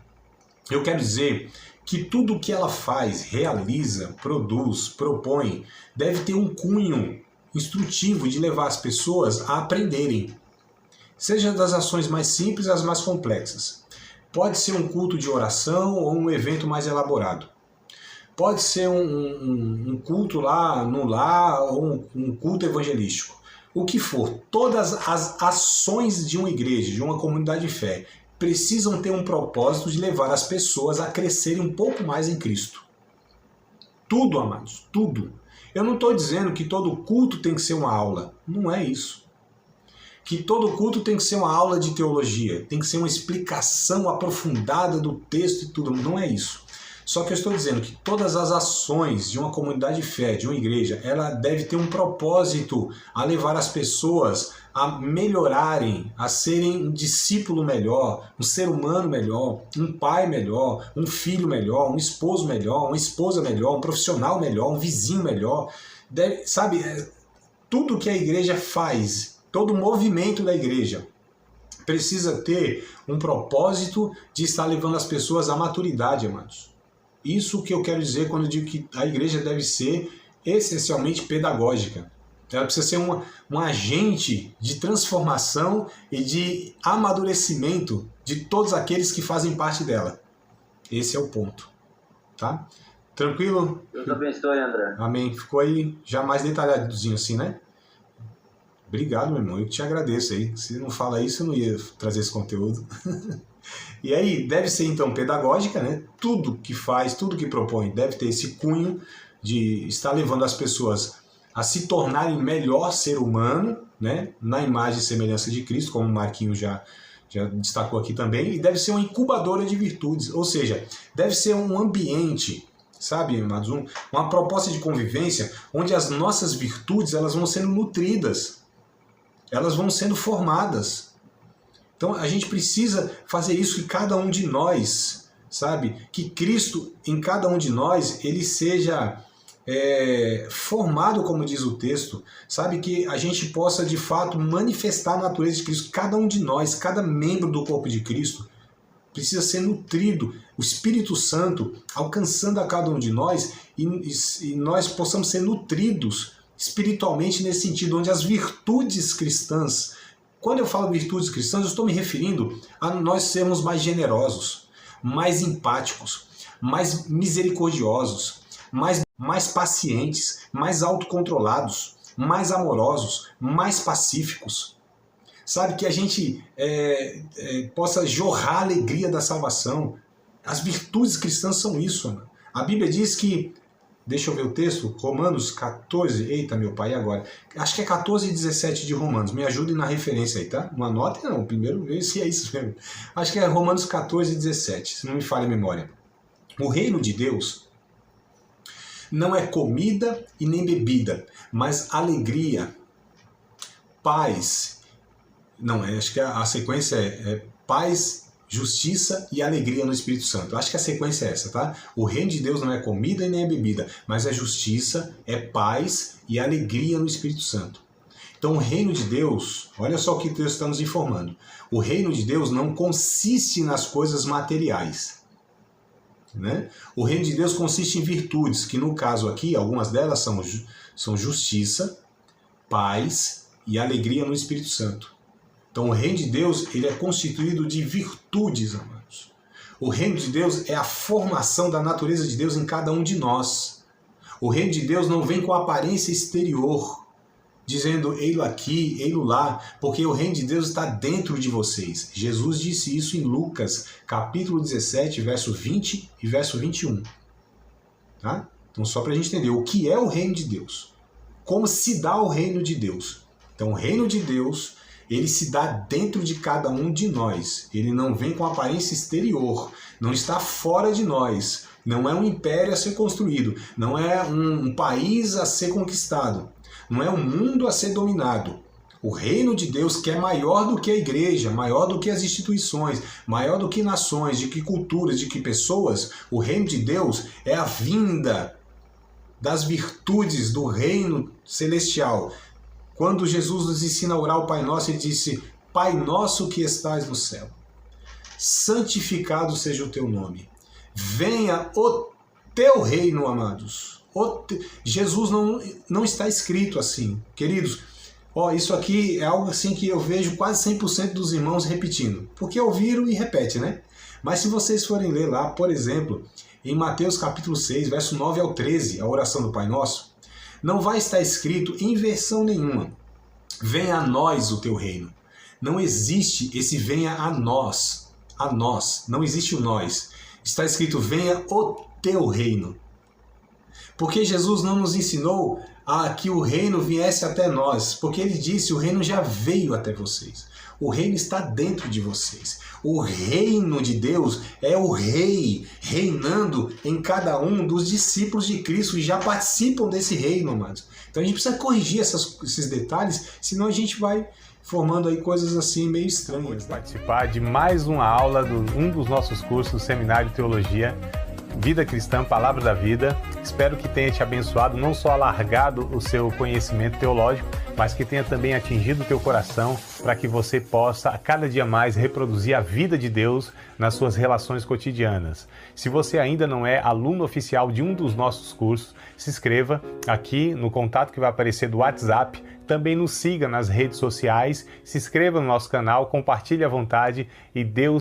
eu quero dizer que tudo que ela faz, realiza, produz, propõe, deve ter um cunho instrutivo de levar as pessoas a aprenderem. Seja das ações mais simples às mais complexas. Pode ser um culto de oração ou um evento mais elaborado. Pode ser um culto lá no lar ou um culto evangelístico. O que for, todas as ações de uma igreja, de uma comunidade de fé, precisam ter um propósito de levar as pessoas a crescerem um pouco mais em Cristo. Tudo, amados, tudo. Eu não estou dizendo que todo culto tem que ser uma aula. Não é isso. Que todo culto tem que ser uma aula de teologia, tem que ser uma explicação aprofundada do texto e tudo. Não é isso. Só que eu estou dizendo que todas as ações de uma comunidade de fé, de uma igreja, ela deve ter um propósito a levar as pessoas a melhorarem, a serem um discípulo melhor, um ser humano melhor, um pai melhor, um filho melhor, um esposo melhor, uma esposa melhor, um profissional melhor, um vizinho melhor. Sabe, tudo que a igreja faz, todo o movimento da igreja precisa ter um propósito de estar levando as pessoas à maturidade, amados. Isso que eu quero dizer quando eu digo que a igreja deve ser essencialmente pedagógica. Ela precisa ser um agente de transformação e de amadurecimento de todos aqueles que fazem parte dela. Esse é o ponto. Tá? Tranquilo? Deus abençoe, André. Amém. Ficou aí já mais detalhadozinho assim, né? Obrigado, meu irmão. Eu te agradeço aí. Se não fala isso, eu não ia trazer esse conteúdo. E aí, deve ser então pedagógica, né? Tudo que faz, tudo que propõe deve ter esse cunho de estar levando as pessoas a se tornarem melhor ser humano, né? Na imagem e semelhança de Cristo, como o Marquinhos já destacou aqui também, e deve ser uma incubadora de virtudes, ou seja, deve ser um ambiente, sabe, amados, uma proposta de convivência onde as nossas virtudes elas vão sendo nutridas, elas vão sendo formadas. Então a gente precisa fazer isso que cada um de nós, sabe? Que Cristo em cada um de nós, ele seja formado, como diz o texto, sabe? Que a gente possa de fato manifestar a natureza de Cristo. Cada um de nós, cada membro do corpo de Cristo precisa ser nutrido. O Espírito Santo alcançando a cada um de nós e nós possamos ser nutridos espiritualmente nesse sentido, onde as virtudes cristãs. Quando eu falo virtudes cristãs, eu estou me referindo a nós sermos mais generosos, mais empáticos, mais misericordiosos, mais pacientes, mais autocontrolados, mais amorosos, mais pacíficos. Sabe, que a gente possa jorrar a alegria da salvação. As virtudes cristãs são isso, Ana. A Bíblia diz que, deixa eu ver o texto, Romanos 14, eita meu pai, e agora? Acho que é 14 e 17 de Romanos, me ajudem na referência aí, tá? Uma nota não, primeiro ver se é isso mesmo. Acho que é Romanos 14 e 17, se não me falha a memória. O reino de Deus não é comida e nem bebida, mas alegria, paz. Não, acho que a sequência é paz, justiça e alegria no Espírito Santo. Acho que a sequência é essa, tá? O reino de Deus não é comida e nem é bebida, mas é justiça, é paz e alegria no Espírito Santo. Então o reino de Deus, olha só o que o texto está nos informando. O reino de Deus não consiste nas coisas materiais, né? O reino de Deus consiste em virtudes, que no caso aqui, algumas delas são justiça, paz e alegria no Espírito Santo. Então o reino de Deus ele é constituído de virtudes, amados. O reino de Deus é a formação da natureza de Deus em cada um de nós. O reino de Deus não vem com aparência exterior, dizendo ei-lo aqui, ei-lo lá, porque o reino de Deus está dentro de vocês. Jesus disse isso em Lucas, capítulo 17, verso 20 e verso 21. Tá? Então só para a gente entender o que é o reino de Deus. Como se dá o reino de Deus. Então o reino de Deus, ele se dá dentro de cada um de nós. Ele não vem com aparência exterior, não está fora de nós. Não é um império a ser construído, não é um país a ser conquistado, não é um mundo a ser dominado. O reino de Deus, que é maior do que a igreja, maior do que as instituições, maior do que nações, de que culturas, de que pessoas, o reino de Deus é a vinda das virtudes do reino celestial. Quando Jesus nos ensina a orar o Pai Nosso, ele disse: Pai nosso que estás no céu, santificado seja o teu nome. Venha o teu reino, amados. Jesus não está escrito assim. Queridos, isso aqui é algo assim que eu vejo quase 100% dos irmãos repetindo. Porque ouviram e repete, né? Mas se vocês forem ler lá, por exemplo, em Mateus capítulo 6, verso 9 ao 13, a oração do Pai Nosso, não vai estar escrito em versão nenhuma: venha a nós o teu reino. Não existe esse venha a nós, não existe o nós. Está escrito venha o teu reino. Porque Jesus não nos ensinou a que o reino viesse até nós, porque ele disse: o reino já veio até vocês. O reino está dentro de vocês. O reino de Deus é o rei reinando em cada um dos discípulos de Cristo que já participam desse reino, amados. Então a gente precisa corrigir esses detalhes, senão a gente vai formando aí coisas assim meio estranhas. Participar de mais uma aula de um dos nossos cursos, Seminário de Teologia, Vida Cristã, Palavra da Vida. Espero que tenha te abençoado, não só alargado o seu conhecimento teológico, mas que tenha também atingido o teu coração para que você possa a cada dia mais reproduzir a vida de Deus nas suas relações cotidianas. Se você ainda não é aluno oficial de um dos nossos cursos, se inscreva aqui no contato que vai aparecer do WhatsApp. Também nos siga nas redes sociais, se inscreva no nosso canal, compartilhe à vontade e Deus